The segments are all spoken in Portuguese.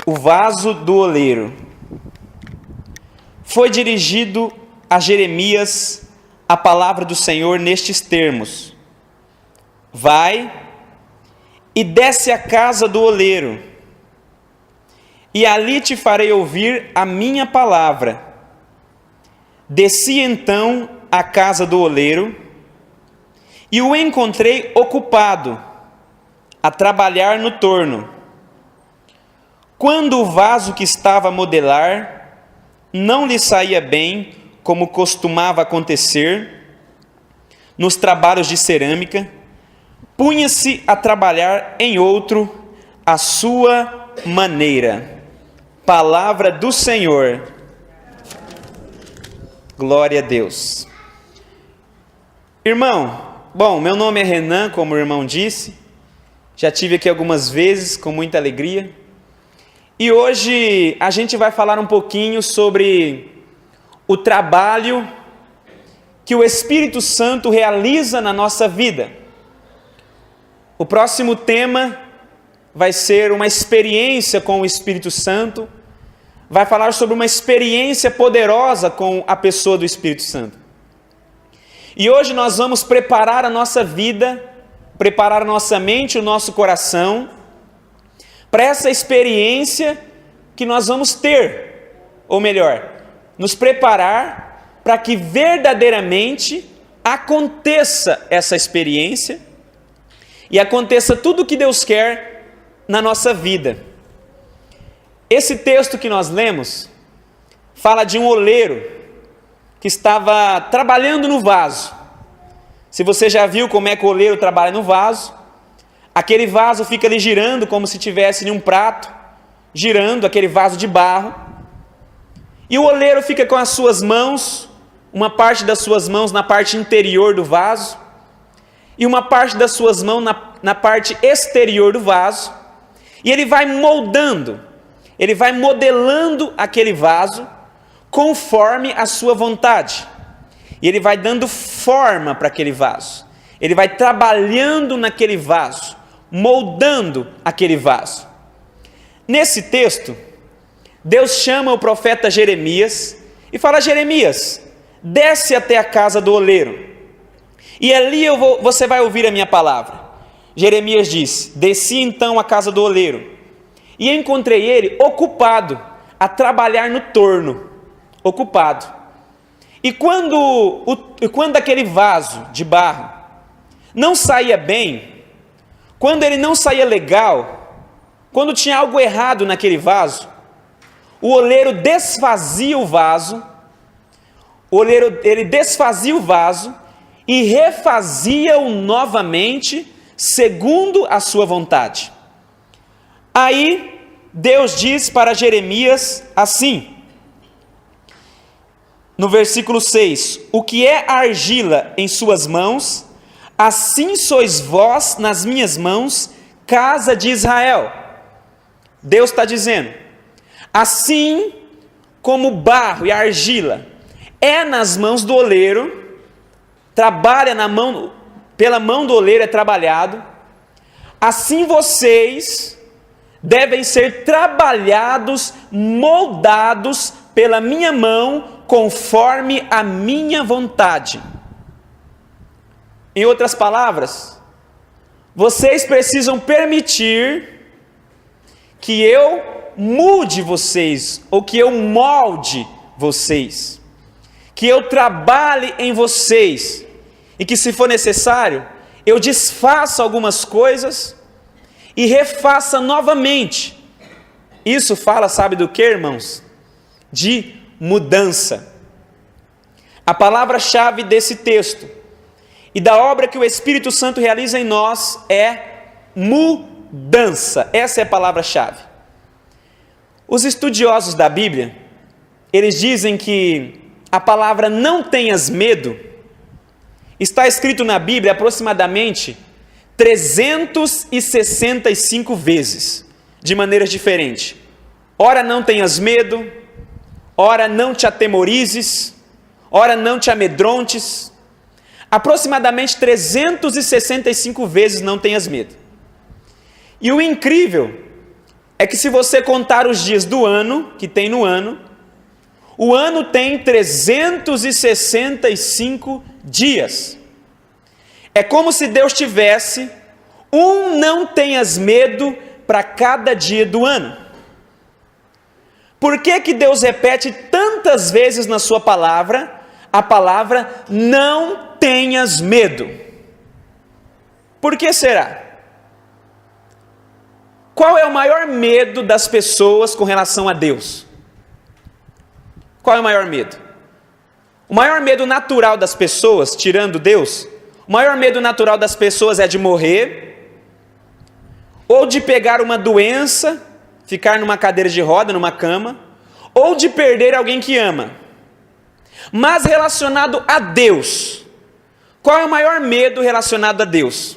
O vaso do oleiro. Foi dirigido a Jeremias a palavra do Senhor nestes termos: Vai e desce à casa do oleiro, e ali te farei ouvir a minha palavra. Desci então à casa do oleiro, e o encontrei ocupado a trabalhar no torno. Quando o vaso que estava a modelar não lhe saía bem, como costumava acontecer nos trabalhos de cerâmica, punha-se a trabalhar em outro à sua maneira. Palavra do Senhor. Glória a Deus. Irmão, bom, meu nome é Renan, como o irmão disse. Já tive aqui algumas vezes, com muita alegria. E hoje a gente vai falar um pouquinho sobre o trabalho que o Espírito Santo realiza na nossa vida. O próximo tema vai ser uma experiência com o Espírito Santo. Vai falar sobre uma experiência poderosa com a pessoa do Espírito Santo. E hoje nós vamos preparar a nossa vida, preparar a nossa mente, o nosso coração, para essa experiência que nós vamos ter, ou melhor, nos preparar para que verdadeiramente aconteça essa experiência e aconteça tudo o que Deus quer na nossa vida. Esse texto que nós lemos fala de um oleiro que estava trabalhando no vaso. Se você já viu como é que o oleiro trabalha no vaso, aquele vaso fica ali girando como se estivesse em um prato, girando aquele vaso de barro. E o oleiro fica com as suas mãos, uma parte das suas mãos na parte interior do vaso, e uma parte das suas mãos na parte exterior do vaso, e ele vai moldando, ele vai modelando aquele vaso conforme a sua vontade, e ele vai dando forma para aquele vaso, ele vai trabalhando naquele vaso, moldando aquele vaso. Nesse texto, Deus chama o profeta Jeremias e fala: Jeremias, desce até a casa do oleiro, e ali você vai ouvir a minha palavra. Jeremias diz: desci então à casa do oleiro, e encontrei ele ocupado a trabalhar no torno, ocupado. E quando aquele vaso de barro não saía bem, quando ele não saía legal, quando tinha algo errado naquele vaso, o oleiro desfazia o vaso, ele desfazia o vaso e refazia-o novamente, segundo a sua vontade. Aí Deus diz para Jeremias assim, no versículo 6: o que é argila em suas mãos, assim sois vós nas minhas mãos, casa de Israel. Deus está dizendo, assim como o barro e a argila é nas mãos do oleiro, trabalha pela mão do oleiro é trabalhado, assim vocês devem ser trabalhados, moldados pela minha mão, conforme a minha vontade. Em outras palavras, vocês precisam permitir que eu mude vocês, ou que eu molde vocês, que eu trabalhe em vocês, e que, se for necessário, eu desfaça algumas coisas e refaça novamente. Isso fala, sabe do que, irmãos? De mudança. A palavra-chave desse texto e da obra que o Espírito Santo realiza em nós é mudança. Essa é a palavra-chave. Os estudiosos da Bíblia, eles dizem que a palavra não tenhas medo está escrito na Bíblia aproximadamente 365 vezes, de maneiras diferentes. Ora não tenhas medo, ora não te atemorizes, ora não te amedrontes. Aproximadamente 365 vezes não tenhas medo. E o incrível é que se você contar os dias do ano, que tem no ano, o ano tem 365 dias. É como se Deus tivesse não tenhas medo para cada dia do ano. Por que Deus repete tantas vezes na sua palavra a palavra não tenhas medo? Por que será? Qual é o maior medo das pessoas com relação a Deus? Qual é o maior medo? O maior medo natural das pessoas, tirando Deus, o maior medo natural das pessoas é de morrer, ou de pegar uma doença, ficar numa cadeira de roda, numa cama, ou de perder alguém que ama. Mas relacionado a Deus, qual é o maior medo relacionado a Deus?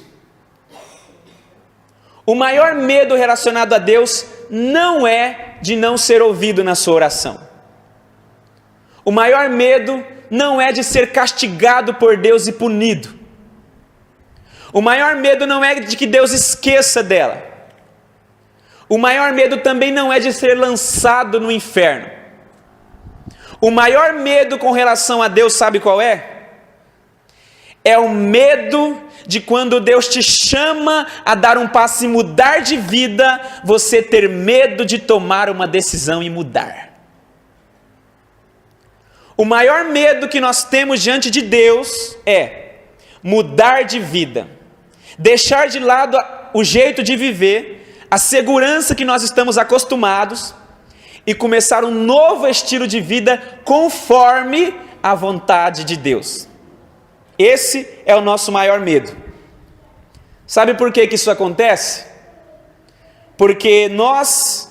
O maior medo relacionado a Deus não é de não ser ouvido na sua oração. O maior medo não é de ser castigado por Deus e punido. O maior medo não é de que Deus esqueça dela. O maior medo também não é de ser lançado no inferno. O maior medo com relação a Deus, sabe qual é? É o medo de quando Deus te chama a dar um passo e mudar de vida, você ter medo de tomar uma decisão e mudar. O maior medo que nós temos diante de Deus é mudar de vida, deixar de lado o jeito de viver, a segurança que nós estamos acostumados e começar um novo estilo de vida conforme a vontade de Deus. Esse é o nosso maior medo. Sabe por que isso acontece? Porque nós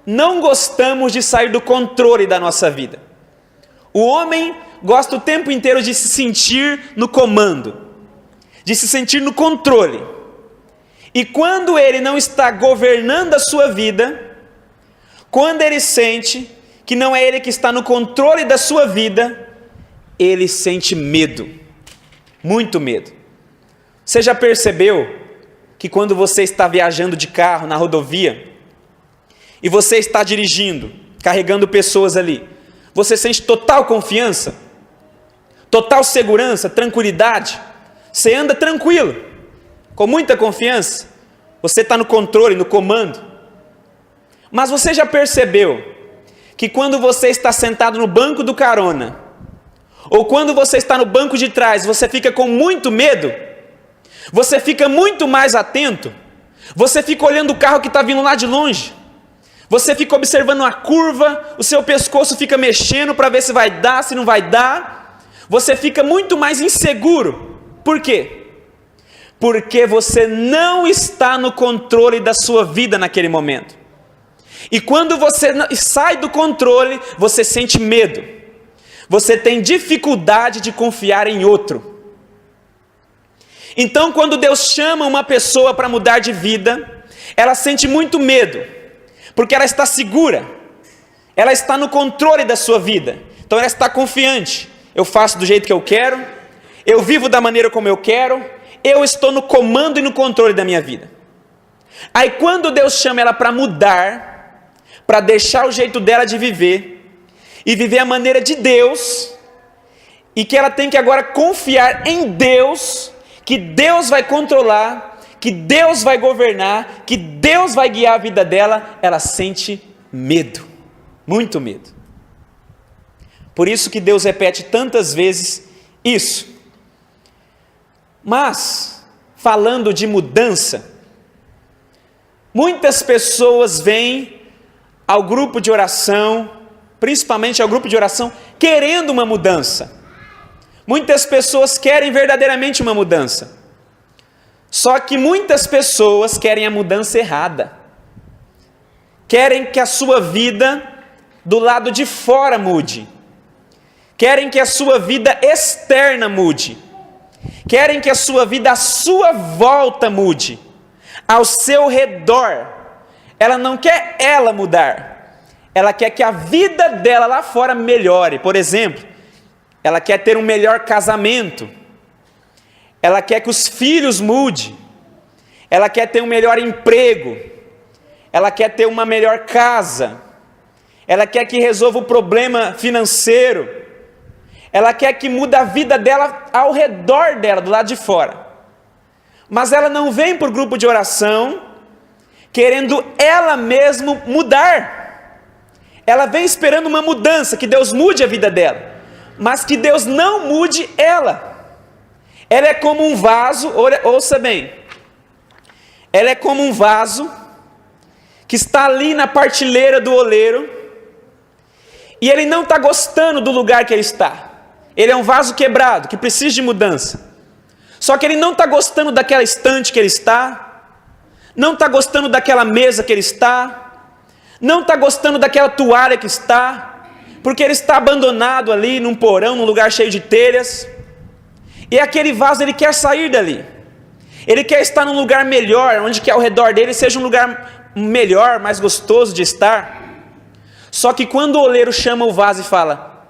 não gostamos de sair do controle da nossa vida. O homem gosta o tempo inteiro de se sentir no comando, de se sentir no controle. E quando ele não está governando a sua vida, quando ele sente que não é ele que está no controle da sua vida, ele sente medo, muito medo. Você já percebeu que quando você está viajando de carro na rodovia, e você está dirigindo, carregando pessoas ali, você sente total confiança, total segurança, tranquilidade, você anda tranquilo, com muita confiança, você está no controle, no comando. Mas você já percebeu que quando você está sentado no banco do carona, ou quando você está no banco de trás, você fica com muito medo, você fica muito mais atento, você fica olhando o carro que está vindo lá de longe, você fica observando a curva, o seu pescoço fica mexendo para ver se vai dar, se não vai dar, você fica muito mais inseguro. Por quê? Porque você não está no controle da sua vida naquele momento. E quando você sai do controle, você sente medo. Você tem dificuldade de confiar em outro. Então, quando Deus chama uma pessoa para mudar de vida, ela sente muito medo, porque ela está segura, ela está no controle da sua vida, então ela está confiante. Eu faço do jeito que eu quero, eu vivo da maneira como eu quero, eu estou no comando e no controle da minha vida. Aí quando Deus chama ela para mudar, para deixar o jeito dela de viver, e viver a maneira de Deus, e que ela tem que agora confiar em Deus, que Deus vai controlar, que Deus vai governar, que Deus vai guiar a vida dela, ela sente medo, muito medo. Por isso que Deus repete tantas vezes isso. Mas, falando de mudança, muitas pessoas vêm ao grupo de oração, principalmente ao grupo de oração, querendo uma mudança. Muitas pessoas querem verdadeiramente uma mudança. Só que muitas pessoas querem a mudança errada. Querem que a sua vida do lado de fora mude. Querem que a sua vida externa mude. Querem que a sua vida à sua volta mude. Ao seu redor. Ela não quer ela mudar. Ela quer que a vida dela lá fora melhore. Por exemplo, ela quer ter um melhor casamento. Ela quer que os filhos mudem. Ela quer ter um melhor emprego. ela quer ter uma melhor casa, ela quer que resolva o problema financeiro, ela quer que mude a vida dela ao redor dela, do lado de fora. Mas ela não vem para o grupo de oração querendo ela mesma mudar. Ela vem esperando uma mudança, que Deus mude a vida dela, mas que Deus não mude ela. Ela é como um vaso, ouça bem, ela é como um vaso que está ali na partilheira do oleiro, e ele não está gostando do lugar que ele está. Ele é um vaso quebrado, que precisa de mudança. Só que ele não está gostando daquela estante que ele está, não está gostando daquela mesa que ele está, não está gostando daquela toalha que está, porque ele está abandonado ali num porão, num lugar cheio de telhas. E aquele vaso, ele quer sair dali. Ele quer estar num lugar melhor, onde que ao redor dele seja um lugar melhor, mais gostoso de estar. Só que quando o oleiro chama o vaso e fala: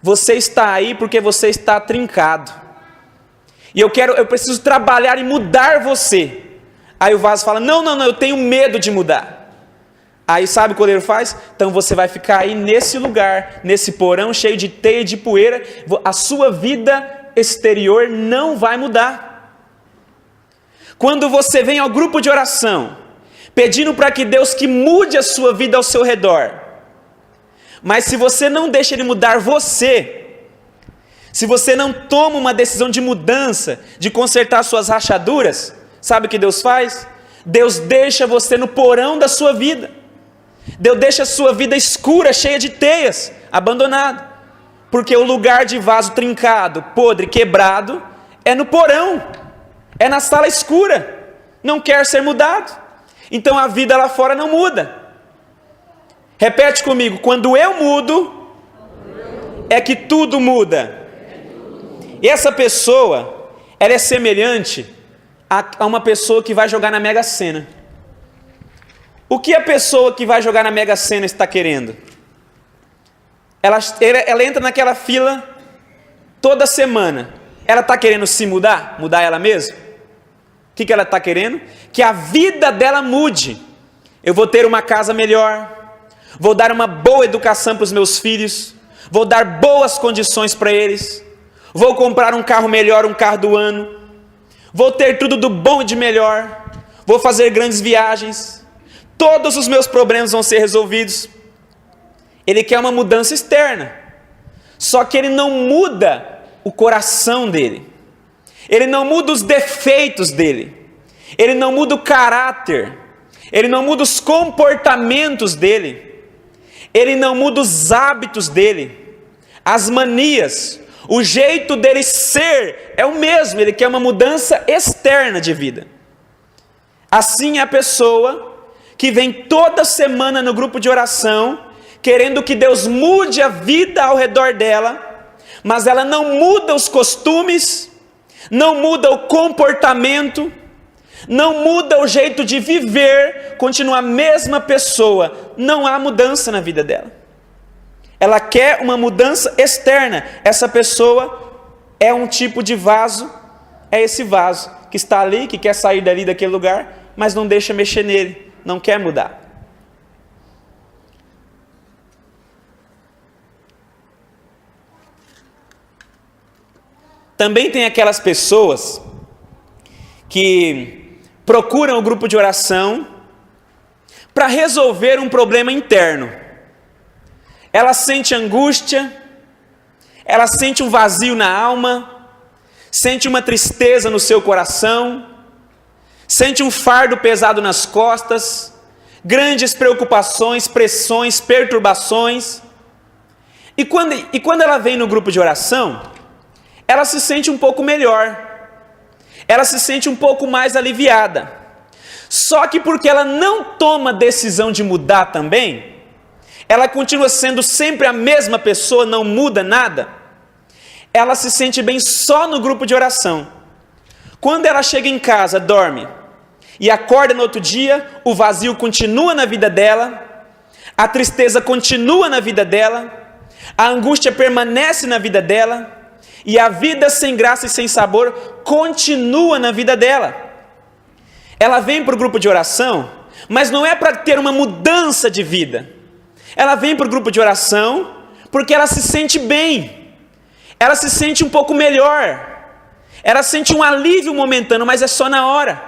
você está aí porque você está trincado, e eu preciso trabalhar e mudar você. Aí o vaso fala: não, eu tenho medo de mudar. Aí sabe o que o oleiro faz? Então você vai ficar aí nesse lugar, nesse porão cheio de teia e de poeira, a sua vida exterior não vai mudar. Quando você vem ao grupo de oração, pedindo para que Deus que mude a sua vida ao seu redor, mas se você não deixa Ele mudar você, se você não toma uma decisão de mudança, de consertar suas rachaduras, sabe o que Deus faz? Deus deixa você no porão da sua vida. Deus deixa a sua vida escura, cheia de teias, abandonada. Porque o lugar de vaso trincado, podre, quebrado, é no porão, é na sala escura, não quer ser mudado. Então a vida lá fora não muda. Repete comigo: quando eu mudo, é que tudo muda. E essa pessoa, ela é semelhante a uma pessoa que vai jogar na Mega Sena. O que a pessoa que vai jogar na Mega Sena está querendo? Ela entra naquela fila toda semana. Ela está querendo se mudar? Mudar ela mesma? O que ela está querendo? Que a vida dela mude. Eu vou ter uma casa melhor, vou dar uma boa educação para os meus filhos, vou dar boas condições para eles, vou comprar um carro melhor, um carro do ano, vou ter tudo do bom e de melhor, vou fazer grandes viagens, todos os meus problemas vão ser resolvidos. Ele quer uma mudança externa, só que ele não muda o coração dele, ele não muda os defeitos dele, ele não muda o caráter, ele não muda os comportamentos dele, ele não muda os hábitos dele, as manias, o jeito dele ser é o mesmo. Ele quer uma mudança externa de vida. Assim é a pessoa que vem toda semana no grupo de oração, querendo que Deus mude a vida ao redor dela, mas ela não muda os costumes, não muda o comportamento, não muda o jeito de viver, continua a mesma pessoa, não há mudança na vida dela. Ela quer uma mudança externa. Essa pessoa é um tipo de vaso, é esse vaso que está ali, que quer sair dali daquele lugar, mas não deixa mexer nele, não quer mudar. Também tem aquelas pessoas que procuram o grupo de oração para resolver um problema interno. Ela sente angústia, ela sente um vazio na alma, sente uma tristeza no seu coração, sente um fardo pesado nas costas, grandes preocupações, pressões, perturbações. E quando ela vem no grupo de oração, ela se sente um pouco melhor, ela se sente um pouco mais aliviada. Só que porque ela não toma decisão de mudar também, ela continua sendo sempre a mesma pessoa, não muda nada, ela se sente bem só no grupo de oração. Quando ela chega em casa, dorme, e acorda no outro dia, o vazio continua na vida dela, a tristeza continua na vida dela, a angústia permanece na vida dela, e a vida sem graça e sem sabor continua na vida dela. Ela vem para o grupo de oração, mas não é para ter uma mudança de vida. Ela vem para o grupo de oração porque ela se sente bem, ela se sente um pouco melhor, ela sente um alívio momentâneo, mas é só na hora.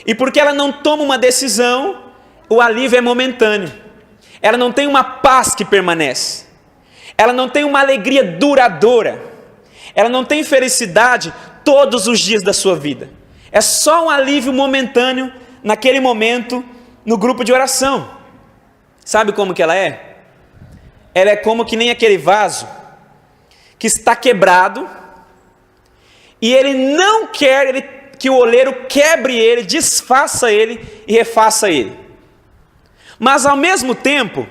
E porque ela não toma uma decisão, o alívio é momentâneo. Ela não tem uma paz que permanece. Ela não tem uma alegria duradoura. Ela não tem felicidade todos os dias da sua vida. É só um alívio momentâneo naquele momento no grupo de oração. Sabe como que ela é? Ela é como que nem aquele vaso que está quebrado e ele não quer que o oleiro quebre ele, desfaça ele e refaça ele. Mas ao mesmo tempo,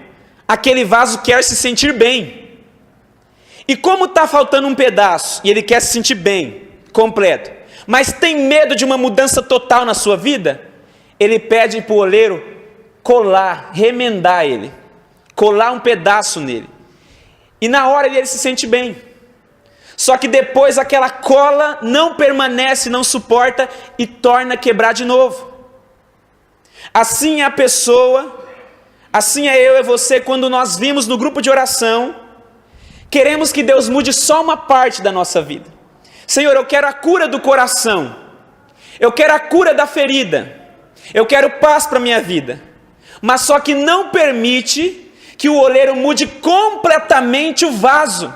aquele vaso quer se sentir bem. E como está faltando um pedaço e ele quer se sentir bem, completo, mas tem medo de uma mudança total na sua vida, ele pede para o oleiro colar, remendar ele, colar um pedaço nele. E na hora ele se sente bem. Só que depois aquela cola não permanece, não suporta e torna a quebrar de novo. Assim é a pessoa, assim é eu e você, quando nós vimos no grupo de oração, queremos que Deus mude só uma parte da nossa vida. Senhor, eu quero a cura do coração, eu quero a cura da ferida, eu quero paz para a minha vida, mas só que não permite que o oleiro mude completamente o vaso,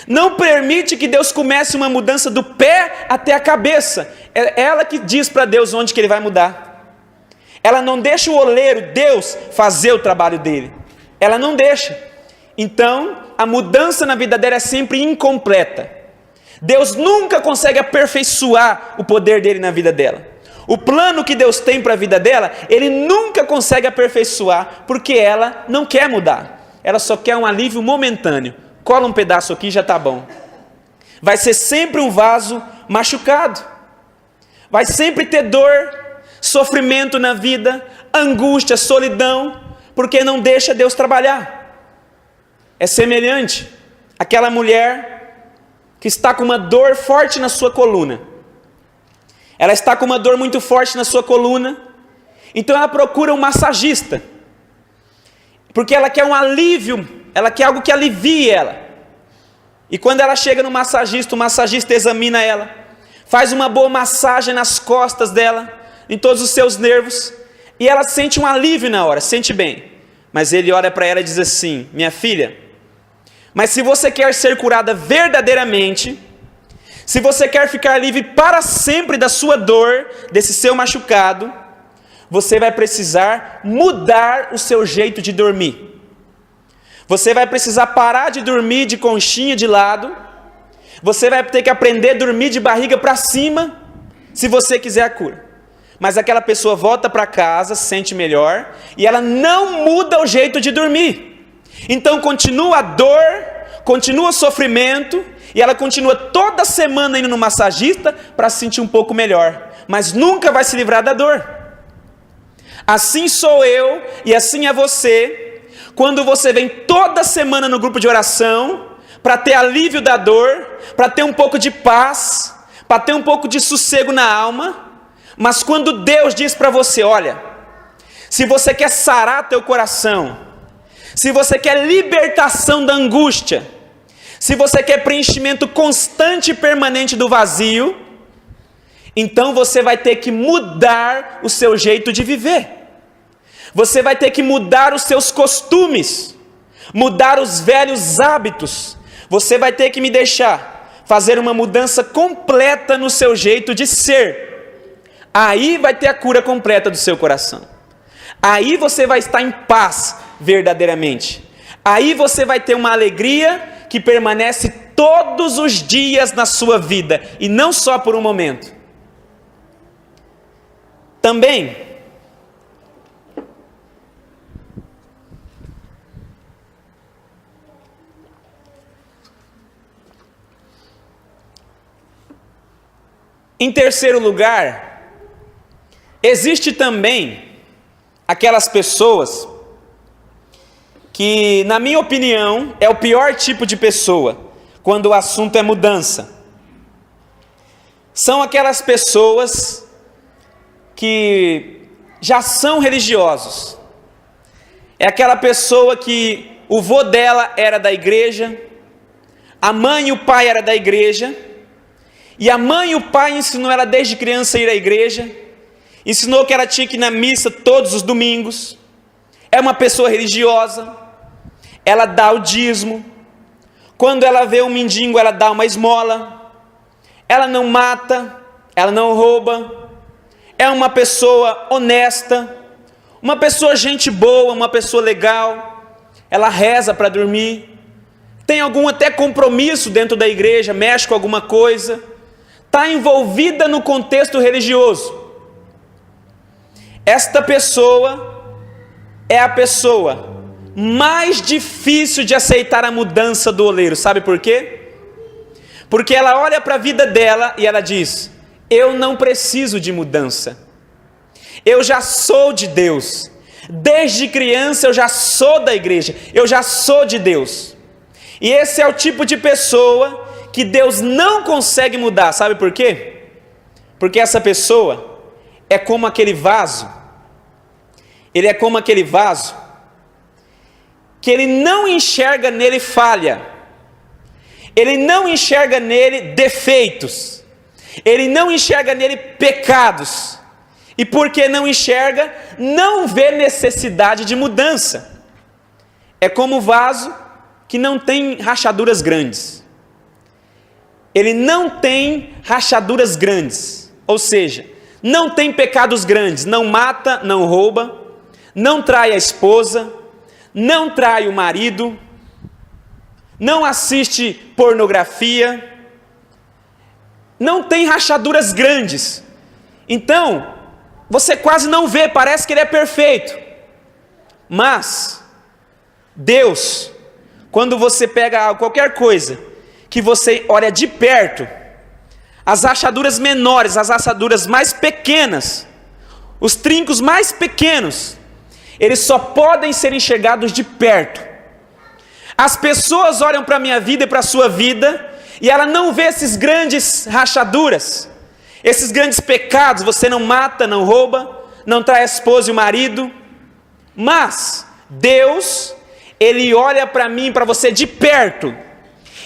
não permite que Deus comece uma mudança do pé até a cabeça. É ela que diz para Deus onde que Ele vai mudar. Ela não deixa o oleiro, Deus, fazer o trabalho dele. Ela não deixa. Então, a mudança na vida dela é sempre incompleta. Deus nunca consegue aperfeiçoar o poder dele na vida dela. O plano que Deus tem para a vida dela, Ele nunca consegue aperfeiçoar, porque ela não quer mudar. Ela só quer um alívio momentâneo. Cola um pedaço aqui e já está bom. Vai ser sempre um vaso machucado. Vai sempre ter dor, sofrimento na vida, angústia, solidão, porque não deixa Deus trabalhar. É semelhante àquela mulher que está com uma dor forte na sua coluna. Ela está com uma dor muito forte na sua coluna, então ela procura um massagista, porque ela quer um alívio, ela quer algo que alivie ela. E quando ela chega no massagista, o massagista examina ela, faz uma boa massagem nas costas dela, em todos os seus nervos, e ela sente um alívio na hora, sente bem. Mas ele olha para ela e diz assim: minha filha, mas se você quer ser curada verdadeiramente, se você quer ficar livre para sempre da sua dor, desse seu machucado, você vai precisar mudar o seu jeito de dormir. Você vai precisar parar de dormir de conchinha de lado. Você vai ter que aprender a dormir de barriga para cima, se você quiser a cura. Mas aquela pessoa volta para casa, se sente melhor, e ela não muda o jeito de dormir. Então continua a dor, continua o sofrimento, e ela continua toda semana indo no massagista para se sentir um pouco melhor, mas nunca vai se livrar da dor. Assim sou eu e assim é você, quando você vem toda semana no grupo de oração, para ter alívio da dor, para ter um pouco de paz, para ter um pouco de sossego na alma, mas quando Deus diz para você: olha, se você quer sarar teu coração, se você quer libertação da angústia, se você quer preenchimento constante e permanente do vazio, então você vai ter que mudar o seu jeito de viver. Você vai ter que mudar os seus costumes, mudar os velhos hábitos. Você vai ter que me deixar fazer uma mudança completa no seu jeito de ser. Aí vai ter a cura completa do seu coração. Aí você vai estar em paz verdadeiramente. Aí você vai ter uma alegria que permanece todos os dias na sua vida, e não só por um momento. Também, em terceiro lugar, existe também aquelas pessoas que, na minha opinião, é o pior tipo de pessoa quando o assunto é mudança. São aquelas pessoas que já são religiosos. É aquela pessoa que o vô dela era da igreja, a mãe e o pai eram da igreja, e a mãe e o pai ensinou ela desde criança a ir à igreja, ensinou que ela tinha que ir na missa todos os domingos, é uma pessoa religiosa, ela dá o dízimo, quando ela vê um mendigo ela dá uma esmola, ela não mata, ela não rouba, é uma pessoa honesta, uma pessoa gente boa, uma pessoa legal, ela reza para dormir, tem algum até compromisso dentro da igreja, mexe com alguma coisa, está envolvida no contexto religioso. Esta pessoa é a pessoa mais difícil de aceitar a mudança do oleiro, sabe por quê? Porque ela olha para a vida dela e ela diz: eu não preciso de mudança, eu já sou de Deus, desde criança eu já sou da igreja, eu já sou de Deus. E esse é o tipo de pessoa que Deus não consegue mudar, sabe por quê? Porque essa pessoa é como aquele vaso, ele é como aquele vaso que ele não enxerga nele falha, ele não enxerga nele defeitos, ele não enxerga nele pecados, e porque não enxerga, não vê necessidade de mudança. É como o vaso que não tem rachaduras grandes, ele não tem rachaduras grandes, ou seja, não tem pecados grandes, não mata, não rouba, não trai a esposa, não trai o marido, não assiste pornografia, não tem rachaduras grandes. Então, você quase não vê, parece que ele é perfeito. Mas, Deus, quando você pega qualquer coisa, que você olha de perto, as rachaduras menores, as rachaduras mais pequenas, os trincos mais pequenos, eles só podem ser enxergados de perto. As pessoas olham para a minha vida e para a sua vida, e ela não vê esses grandes rachaduras, esses grandes pecados. Você não mata, não rouba, não trai a esposa e o marido, mas Deus, Ele olha para mim e para você de perto,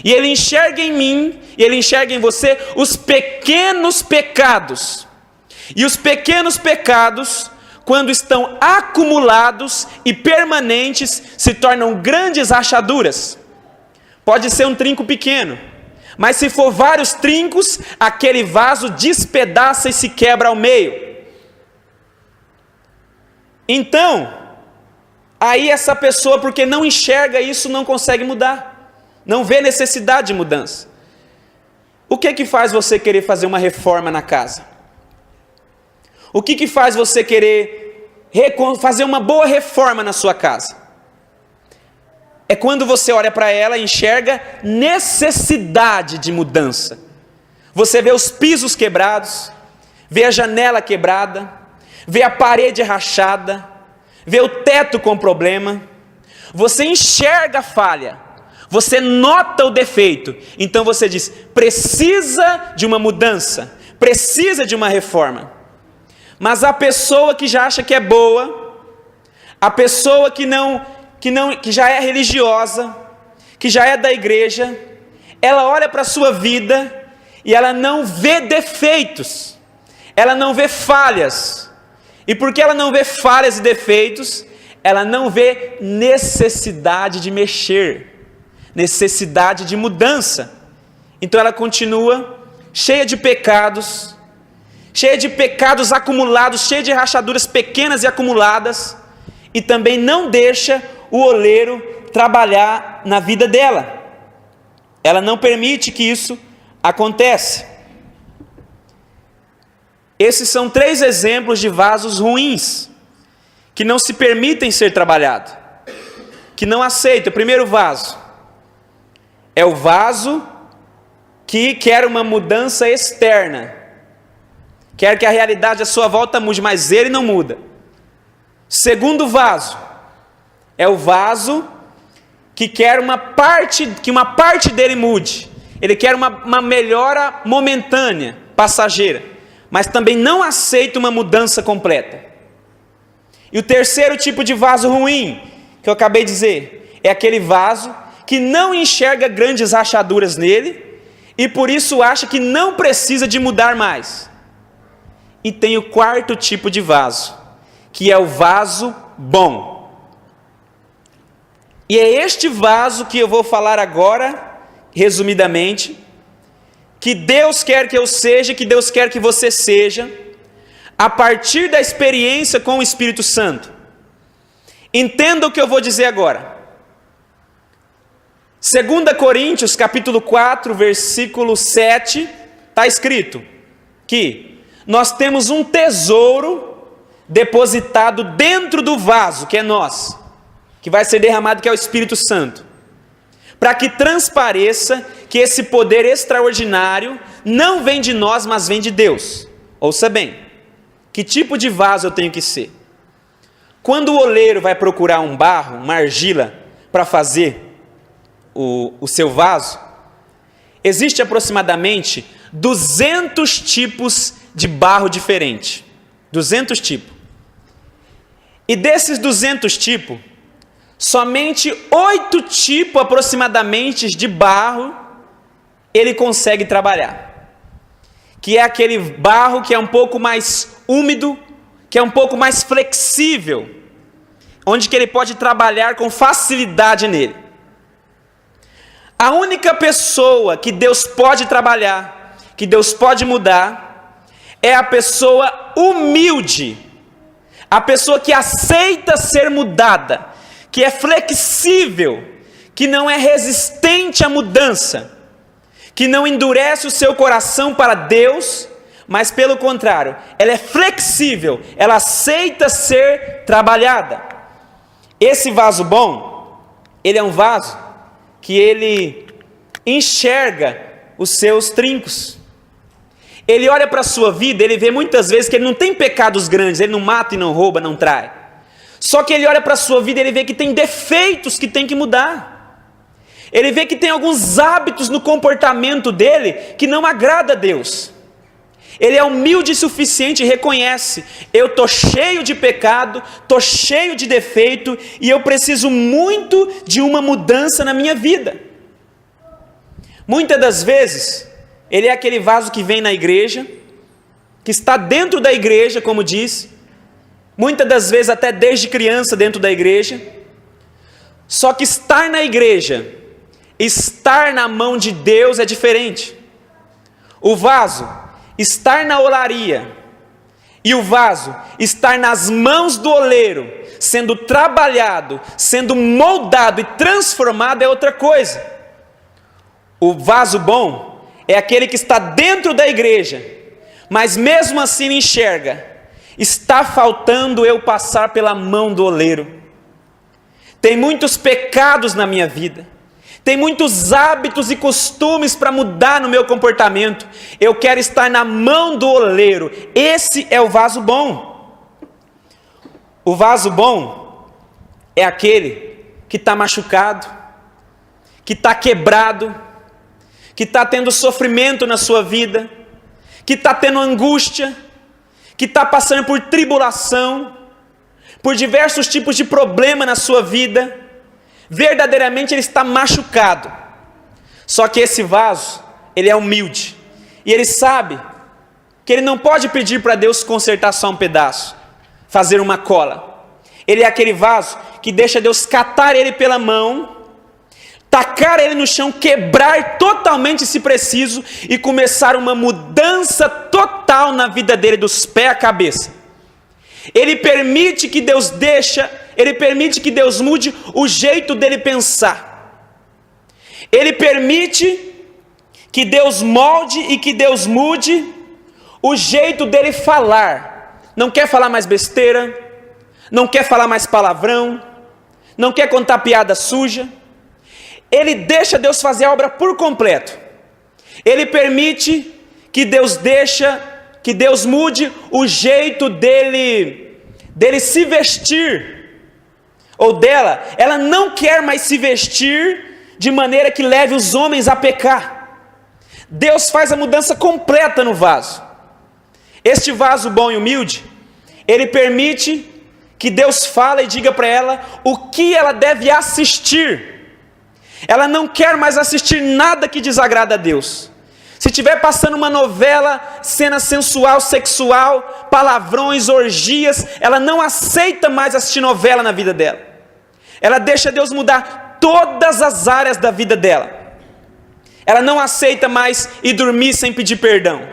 e Ele enxerga em mim, e Ele enxerga em você os pequenos pecados, e os pequenos pecados, quando estão acumulados e permanentes, se tornam grandes rachaduras. Pode ser um trinco pequeno, mas se for vários trincos, aquele vaso despedaça e se quebra ao meio. Então, aí essa pessoa, porque não enxerga isso, não consegue mudar, não vê necessidade de mudança. O que faz você querer fazer uma reforma na casa? O que faz você querer fazer uma boa reforma na sua casa? É quando você olha para ela e enxerga necessidade de mudança. Você vê os pisos quebrados, vê a janela quebrada, vê a parede rachada, vê o teto com problema. Você enxerga a falha, você nota o defeito. Então você diz: precisa de uma mudança, precisa de uma reforma. Mas a pessoa que já acha que é boa, a pessoa que já é religiosa, que já é da igreja, ela olha para a sua vida e ela não vê defeitos, ela não vê falhas. E porque ela não vê falhas e defeitos, ela não vê necessidade de mexer, necessidade de mudança. Então ela continua cheia de pecados acumulados, cheia de rachaduras pequenas e acumuladas, e também não deixa o oleiro trabalhar na vida dela. Ela não permite que isso aconteça. Esses são 3 exemplos de vasos ruins, que não se permitem ser trabalhados, que não aceitam. O primeiro vaso é o vaso que quer uma mudança externa, quer que a realidade à sua volta mude, mas ele não muda. Segundo vaso é o vaso que quer que uma parte dele mude. Ele quer uma melhora momentânea, passageira, mas também não aceita uma mudança completa. E o terceiro tipo de vaso ruim, que eu acabei de dizer, é aquele vaso que não enxerga grandes rachaduras nele e por isso acha que não precisa de mudar mais. E tem o quarto tipo de vaso, que é o vaso bom. E é este vaso que eu vou falar agora, resumidamente, que Deus quer que eu seja, que Deus quer que você seja, a partir da experiência com o Espírito Santo. Entenda o que eu vou dizer agora. 2 Coríntios, capítulo 4, versículo 7, está escrito que nós temos um tesouro depositado dentro do vaso, que é nós, que vai ser derramado, que é o Espírito Santo, para que transpareça que esse poder extraordinário não vem de nós, mas vem de Deus. Ouça bem, que tipo de vaso eu tenho que ser? Quando o oleiro vai procurar um barro, uma argila, para fazer o seu vaso, existe aproximadamente 200 tipos de barro diferente. 200 tipos. E desses 200 tipos, somente 8 tipos aproximadamente de barro ele consegue trabalhar. Que é aquele barro que é um pouco mais úmido, que é um pouco mais flexível, onde que ele pode trabalhar com facilidade nele. A única pessoa que Deus pode trabalhar, que Deus pode mudar, é a pessoa humilde, a pessoa que aceita ser mudada, que é flexível, que não é resistente à mudança, que não endurece o seu coração para Deus, mas pelo contrário, ela é flexível, ela aceita ser trabalhada. Esse vaso bom, ele é um vaso que ele enxerga os seus trincos. Ele olha para a sua vida, ele vê muitas vezes que ele não tem pecados grandes, ele não mata e não rouba, não trai. Só que ele olha para a sua vida e ele vê que tem defeitos que tem que mudar. Ele vê que tem alguns hábitos no comportamento dele que não agrada a Deus. Ele é humilde o suficiente e reconhece: eu estou cheio de pecado, estou cheio de defeito e eu preciso muito de uma mudança na minha vida. Muitas das vezes, ele é aquele vaso que vem na igreja, que está dentro da igreja, como diz, muitas das vezes até desde criança dentro da igreja, só que estar na igreja, estar na mão de Deus é diferente. O vaso estar na olaria e o vaso estar nas mãos do oleiro, sendo trabalhado, sendo moldado e transformado é outra coisa. O vaso bom é aquele que está dentro da igreja, mas mesmo assim enxerga: está faltando eu passar pela mão do oleiro. Tem muitos pecados na minha vida. Tem muitos hábitos e costumes para mudar no meu comportamento. Eu quero estar na mão do oleiro. Esse é o vaso bom. O vaso bom é aquele que está machucado, que está quebrado, que está tendo sofrimento na sua vida, que está tendo angústia, que está passando por tribulação, por diversos tipos de problema na sua vida. Verdadeiramente ele está machucado. Só que esse vaso, ele é humilde. E ele sabe que ele não pode pedir para Deus consertar só um pedaço, fazer uma cola. Ele é aquele vaso que deixa Deus catar ele pela mão, tacar ele no chão, quebrar totalmente se preciso e começar uma mudança total na vida dele, dos pés à cabeça. Ele permite que Deus mude o jeito dele pensar. Ele permite que Deus molde e que Deus mude o jeito dele falar. Não quer falar mais besteira, não quer falar mais palavrão, não quer contar piada suja. Ele deixa Deus fazer a obra por completo. Ele permite que Deus mude o jeito dele se vestir, ou dela. Ela não quer mais se vestir de maneira que leve os homens a pecar. Deus faz a mudança completa no vaso. Este vaso bom e humilde, ele permite que Deus fala e diga para ela o que ela deve assistir. Ela não quer mais assistir nada que desagrada a Deus. Se estiver passando uma novela, cena sensual, sexual, palavrões, orgias, ela não aceita mais assistir novela na vida dela. Ela deixa Deus mudar todas as áreas da vida dela. Ela não aceita mais ir dormir sem pedir perdão.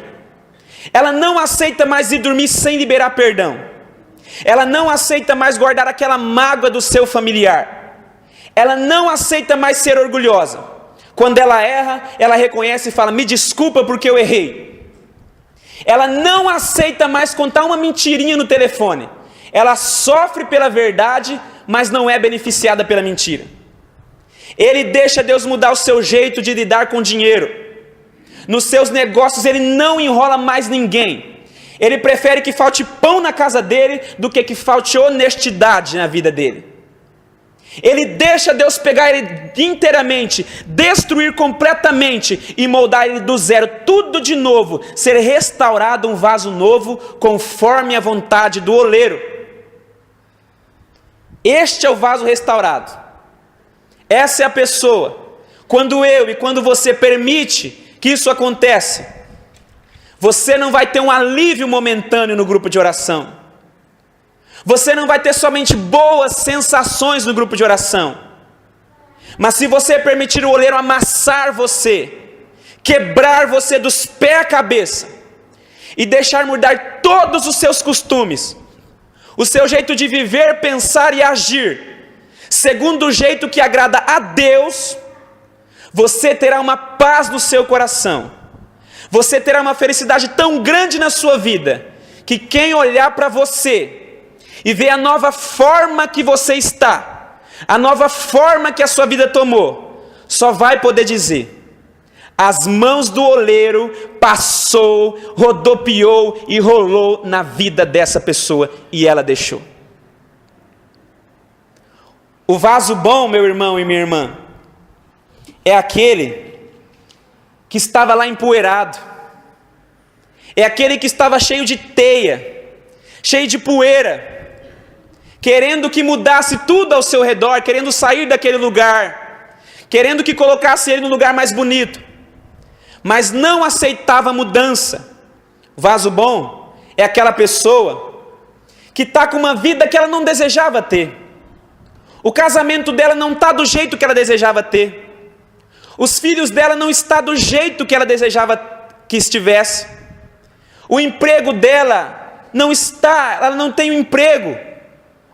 Ela não aceita mais ir dormir sem liberar perdão. Ela não aceita mais guardar aquela mágoa do seu familiar. Ela não aceita mais ser orgulhosa. Quando ela erra, ela reconhece e fala: me desculpa porque eu errei. Ela não aceita mais contar uma mentirinha no telefone. Ela sofre pela verdade, mas não é beneficiada pela mentira. Ele deixa Deus mudar o seu jeito de lidar com dinheiro. Nos seus negócios ele não enrola mais ninguém. Ele prefere que falte pão na casa dele do que falte honestidade na vida dele. Ele deixa Deus pegar ele inteiramente, destruir completamente e moldar ele do zero, tudo de novo, ser restaurado um vaso novo conforme a vontade do oleiro. Este é o vaso restaurado. Essa é a pessoa. Quando eu e quando você permite que isso aconteça, você não vai ter um alívio momentâneo no grupo de oração. Você não vai ter somente boas sensações no grupo de oração. Mas se você permitir o oleiro amassar você, quebrar você dos pés à cabeça, e deixar mudar todos os seus costumes, o seu jeito de viver, pensar e agir, segundo o jeito que agrada a Deus, você terá uma paz no seu coração. Você terá uma felicidade tão grande na sua vida, que quem olhar para você e ver a nova forma que você está, a nova forma que a sua vida tomou, só vai poder dizer: as mãos do oleiro passou, rodopiou e rolou na vida dessa pessoa, e ela deixou. O vaso bom, meu irmão e minha irmã, é aquele que estava lá empoeirado, é aquele que estava cheio de teia, cheio de poeira, querendo que mudasse tudo ao seu redor, querendo sair daquele lugar, querendo que colocasse ele no lugar mais bonito, mas não aceitava mudança. O vaso bom é aquela pessoa que está com uma vida que ela não desejava ter. O casamento dela não está do jeito que ela desejava ter. Os filhos dela não estão do jeito que ela desejava que estivesse. O emprego dela não está, ela não tem um emprego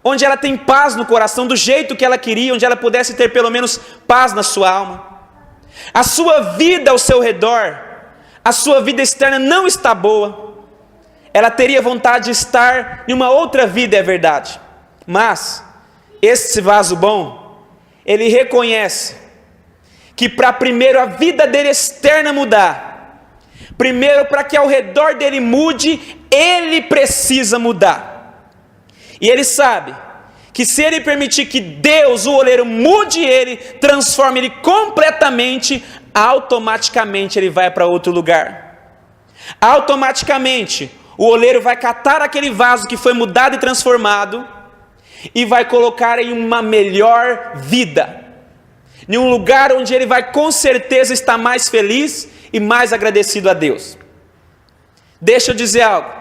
onde ela tem paz no coração, do jeito que ela queria, onde ela pudesse ter pelo menos paz na sua alma. A sua vida ao seu redor, a sua vida externa não está boa. Ela teria vontade de estar em uma outra vida, é verdade. Mas esse vaso bom, ele reconhece que para primeiro a vida dele externa mudar, primeiro para que ao redor dele mude, ele precisa mudar. E ele sabe que se ele permitir que Deus, o oleiro, mude ele, transforme ele completamente, automaticamente ele vai para outro lugar. Automaticamente o oleiro vai catar aquele vaso que foi mudado e transformado e vai colocar em uma melhor vida, em um lugar onde ele vai com certeza estar mais feliz e mais agradecido a Deus. Deixa eu dizer algo.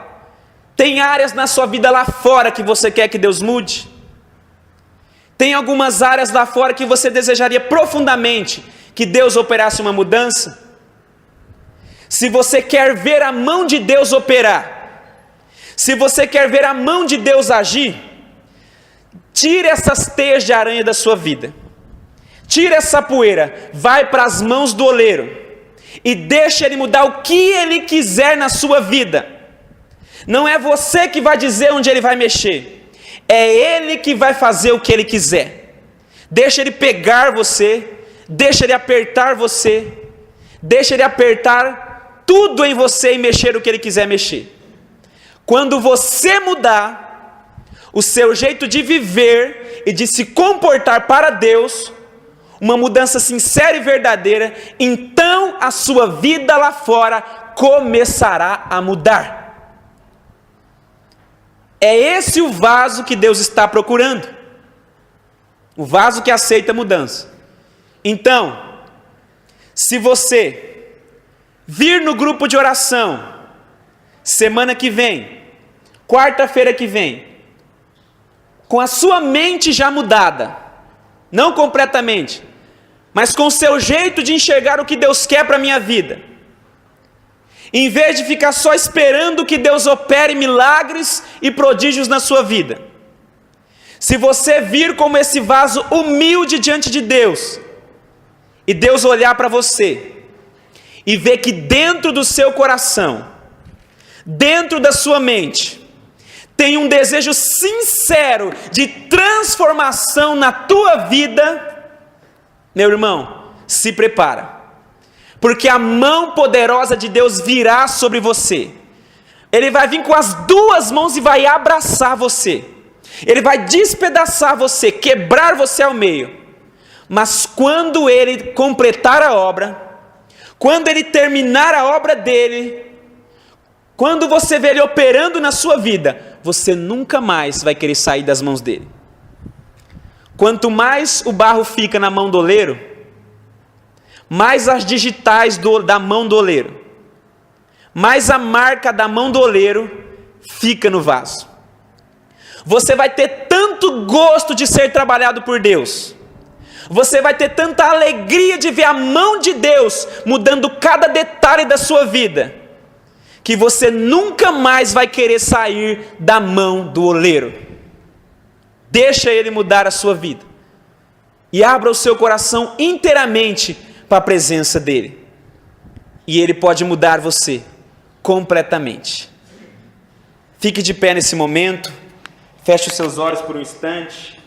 Tem áreas na sua vida lá fora que você quer que Deus mude? Tem algumas áreas lá fora que você desejaria profundamente que Deus operasse uma mudança? Se você quer ver a mão de Deus operar, se você quer ver a mão de Deus agir, tire essas teias de aranha da sua vida. Tire essa poeira, vai para as mãos do oleiro e deixa ele mudar o que ele quiser na sua vida. Não é você que vai dizer onde ele vai mexer, é ele que vai fazer o que ele quiser. Deixa ele pegar você, deixa ele apertar você, deixa ele apertar tudo em você e mexer o que ele quiser mexer. Quando você mudar o seu jeito de viver e de se comportar para Deus, uma mudança sincera e verdadeira, então a sua vida lá fora começará a mudar. É esse o vaso que Deus está procurando. O vaso que aceita mudança. Então, se você vir no grupo de oração semana que vem, quarta-feira que vem, com a sua mente já mudada, não completamente, mas com o seu jeito de enxergar o que Deus quer para a minha vida, em vez de ficar só esperando que Deus opere milagres e prodígios na sua vida, se você vir como esse vaso humilde diante de Deus, e Deus olhar para você, e ver que dentro do seu coração, dentro da sua mente, tem um desejo sincero de transformação na tua vida, meu irmão, se prepara, porque a mão poderosa de Deus virá sobre você. Ele vai vir com as duas mãos e vai abraçar você. Ele vai despedaçar você, quebrar você ao meio. Mas quando Ele completar a obra, quando Ele terminar a obra dEle, quando você ver Ele operando na sua vida, você nunca mais vai querer sair das mãos dEle. Quanto mais o barro fica na mão do oleiro, mais as digitais da mão do oleiro, mais a marca da mão do oleiro fica no vaso. Você vai ter tanto gosto de ser trabalhado por Deus, você vai ter tanta alegria de ver a mão de Deus mudando cada detalhe da sua vida, que você nunca mais vai querer sair da mão do oleiro. Deixa Ele mudar a sua vida, e abra o seu coração inteiramente para a presença dEle, e Ele pode mudar você completamente. Fique de pé nesse momento, feche os seus olhos por um instante.